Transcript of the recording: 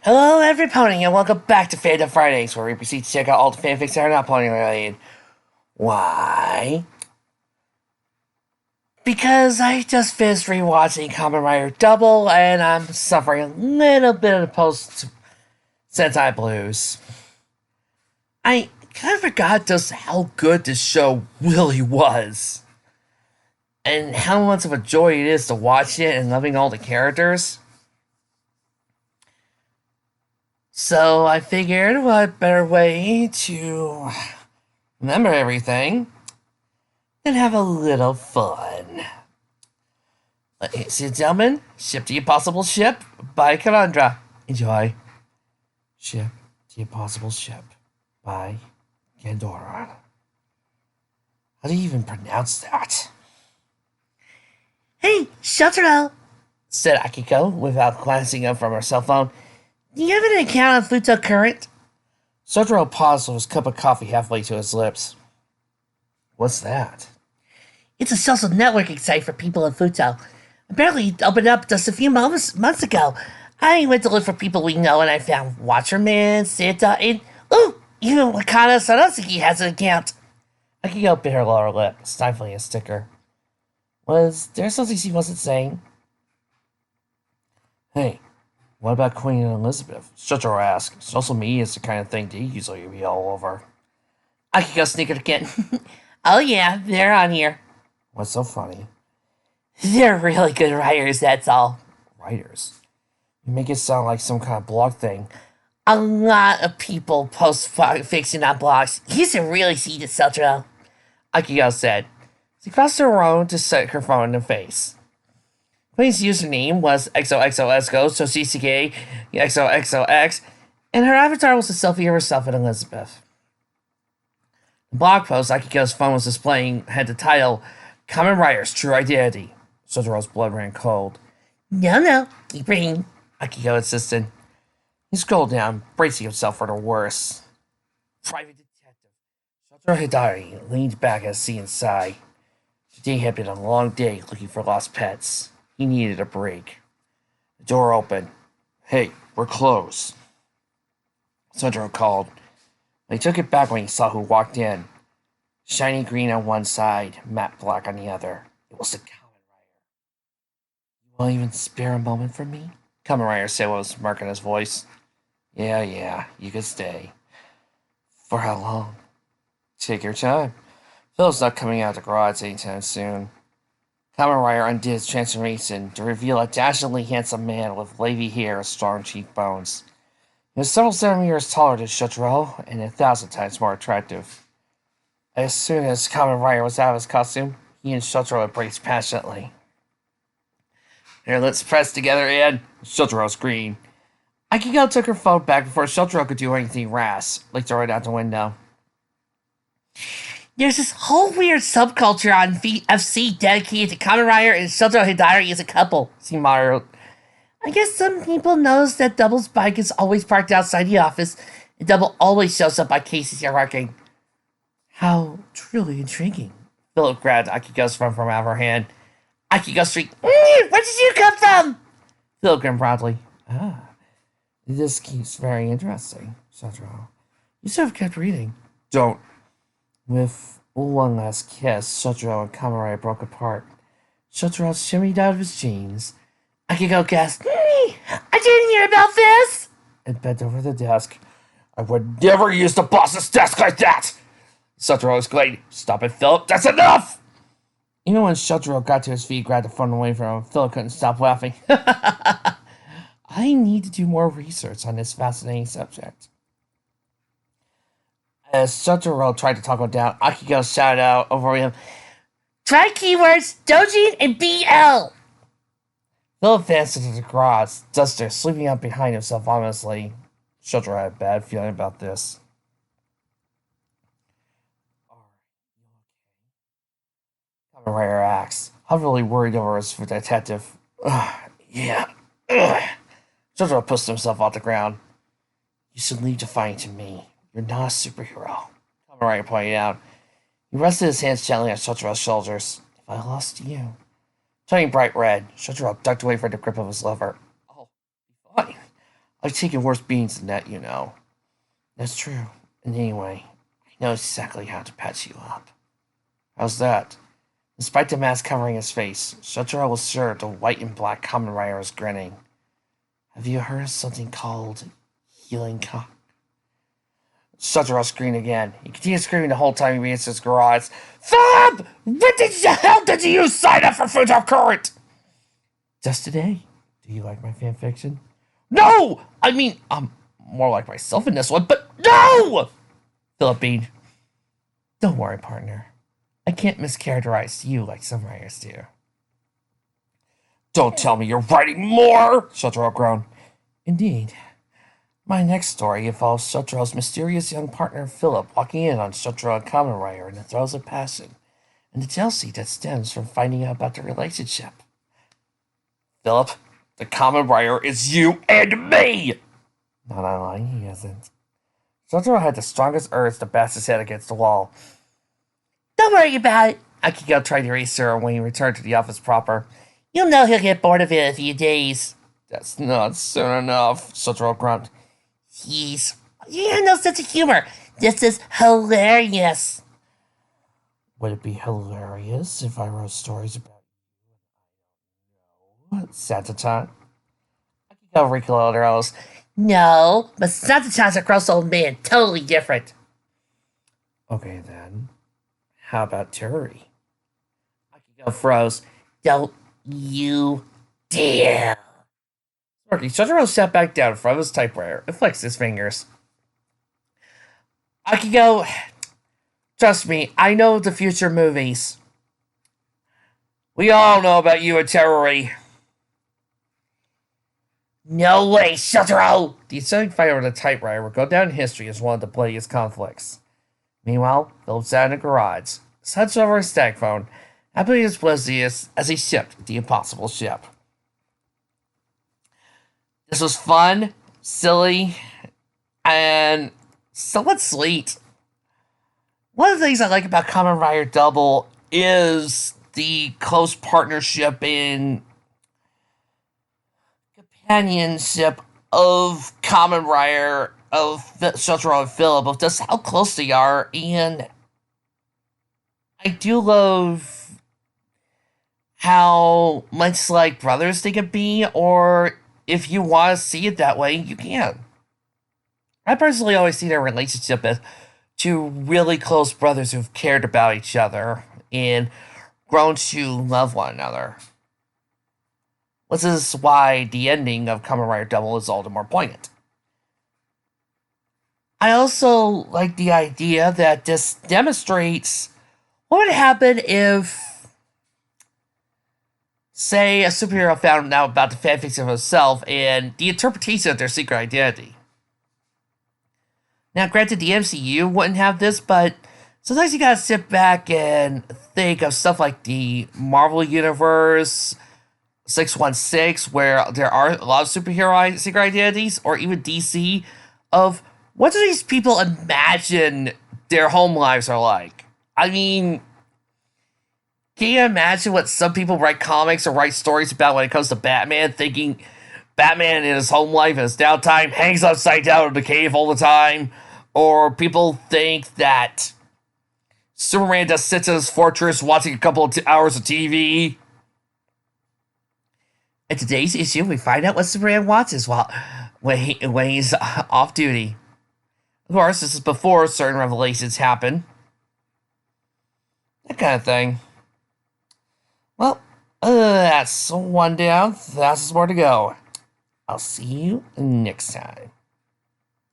Hello, everybody, and welcome back to Fandom Fridays, where we proceed to check out all the fanfics that are not pony related. Why? Because I just finished rewatching Kamen Rider Double, and I'm suffering a little bit of the post-Sentai blues. I kind of forgot just how good this show really was, and how much of a joy it is to watch it and loving all the characters. So I figured what better way to remember everything than have a little fun. Ladies and gentlemen, Ship the Impossible Ship by Karandra. Enjoy. Ship the Impossible Ship by Gandoran. How do you even pronounce that? Hey, Shotaro, said Akiko without glancing up from her cell phone. Do you have an account on Futo Current? Shotaro paused with his cup of coffee halfway to his lips. What's that? It's a social networking site for people in Futo. Apparently it opened up just a few months ago. I went to look for people we know and I found Watcherman, Santa, and even Wakana Sanosuke has an account. Akiko bit her lower lip, stifling a sticker. Was there something she wasn't saying? Hey, what about Queen Elizabeth? Shotaro asked. Social media is the kind of thing they usually be all over. Akiko snickered again. Oh yeah, they're on here. What's so funny? They're really good writers, that's all. Writers? You make it sound like some kind of blog thing. A lot of people post fiction on blogs. You should really see this, Shotaro. Akiko said. She crossed her own to set her phone in the face. Queen's username was XOXOESCO, Soshisuke XOXOX, and her avatar was a selfie of herself and Elizabeth. The blog post Akiko's phone was displaying had the title, Kamen Rider's True Identity. Shotaro's blood ran cold. No, keep reading, Akiko insisted. He scrolled down, bracing himself for the worst. Private Detective. Shotaro Hidari leaned back as he sighed. Today had been a long day looking for lost pets. He needed a break. The door opened. Hey, we're closed. Shotaro called. But he took it back when he saw who walked in. Shiny green on one side, matte black on the other. It was the Kamen Rider. You won't even spare a moment for me? Kamen Rider said with a smirk in his voice. Yeah, you can stay. For how long? Take your time. Phil's not coming out of the garage anytime soon. Kamen Rider undid his transformation to reveal a dashingly handsome man with wavy hair and strong cheekbones. He was several centimeters taller than Shotaro and 1,000 times more attractive. As soon as Kamen Rider was out of his costume, he and Shotaro embraced passionately. Their lips pressed together and Shotaro screamed. Akiko took her phone back before Shotaro could do anything rash, like throw it out the window. There's this whole weird subculture on FC dedicated to Kamen Rider and Shotaro Hidari as a couple, she muttered. I guess some people notice that Double's bike is always parked outside the office, and Double always shows up by cases you're working. How truly intriguing. Philip grabbed Akiko's phone from out of her hand. Akiko shrieked, Where did you come from? Philip grinned proudly. This keeps very interesting, Shotaro. You should have kept reading. Don't. With one last kiss, Shotaro and Kamen Rider broke apart. Shotaro shimmied out of his jeans. Akiko gasped, I didn't hear about this! And bent over the desk. I would never use the boss's desk like that! Shotaro exclaimed, Stop it, Philip, that's enough! Even when Shotaro got to his feet and grabbed the phone away from him, Philip couldn't stop laughing. I need to do more research on this fascinating subject. As Shotaro tried to talk him down, Akiko shouted out over him, Try keywords, Dojin and BL! Philip advanced into the garage, Duster sleeping up behind himself ominously. Shotaro had a bad feeling about this. Kamen Rider asked, heavily worried over his detective. Yeah. Shotaro pushed himself off the ground. You should leave defying to me. You're not a superhero. Kamen Rider pointed out. He rested his hands gently on Shotaro's shoulders. If I lost you. Turning bright red, Shotaro ducked away from the grip of his lover. Oh, fine. I've taken worse beatings than that, you know. That's true. And anyway, I know exactly how to patch you up. How's that? Despite the mask covering his face, Shotaro was sure the white and black Kamen Rider was grinning. Have you heard of something called healing Shotaro screamed again. He continued screaming the whole time he reached his garage. Philip! What the hell did you sign up for Future Current? Just today. Do you like my fanfiction? No! I mean, I'm more like myself in this one, but no! Philippine. Don't worry, partner. I can't mischaracterize you like some writers do. Don't tell me you're writing more! Shotaro groaned. Indeed. My next story involves Shotaro's mysterious young partner Philip walking in on Shotaro and Kamen Rider in the throes of passion, and the jealousy that stems from finding out about their relationship. Philip, the Kamen Rider is you and me! Not online, he isn't. Shotaro had the strongest urge to bash his head against the wall. Don't worry about it. Akiko tried to reassure him when he returned to the office proper. You'll know he'll get bored of it in a few days. That's not soon enough, Shotaro grunted. Jeez, you have no sense of humor. This is hilarious. Would it be hilarious if I wrote stories about you? Santa-chan? Akiko wrinkled her eyes. No, but Santa-chan's a gross old man. Totally different. Okay, then. How about Terry? Akiko froze. Don't you dare. Shotaro sat back down in front of his typewriter and flexed his fingers. Akiko, trust me, I know the future movies. We all know about you and Terry. No way, Shotaro! The ensuing fight over the typewriter would go down in history as one of the bloodiest conflicts. Meanwhile, Philip sat in a garage, hunched over his stack phone, happily as oblivious as he shipped the impossible ship. This was fun, silly, and somewhat sweet. One of the things I like about Kamen Rider Double is the close partnership and companionship of Kamen Rider, of Shotaro and Philip, of just how close they are, and I do love how much like brothers they can be, or if you want to see it that way, you can. I personally always see their relationship as two really close brothers who've cared about each other and grown to love one another. This is why the ending of Kamen Rider Double is all the more poignant. I also like the idea that this demonstrates what would happen if, say, a superhero found out about the fanfics of himself and the interpretation of their secret identity. Now, granted, the MCU wouldn't have this, but sometimes you gotta sit back and think of stuff like the Marvel Universe, 616, where there are a lot of superhero secret identities, or even DC, of what do these people imagine their home lives are like? I mean, can you imagine what some people write comics or write stories about when it comes to Batman, thinking Batman in his home life, in his downtime, hangs upside down in the cave all the time? Or people think that Superman just sits in his fortress watching a couple of hours of TV? In today's issue, we find out what Superman watches when he's off duty. Of course, this is before certain revelations happen. That kind of thing. Well, that's one down. That's more to go. I'll see you next time.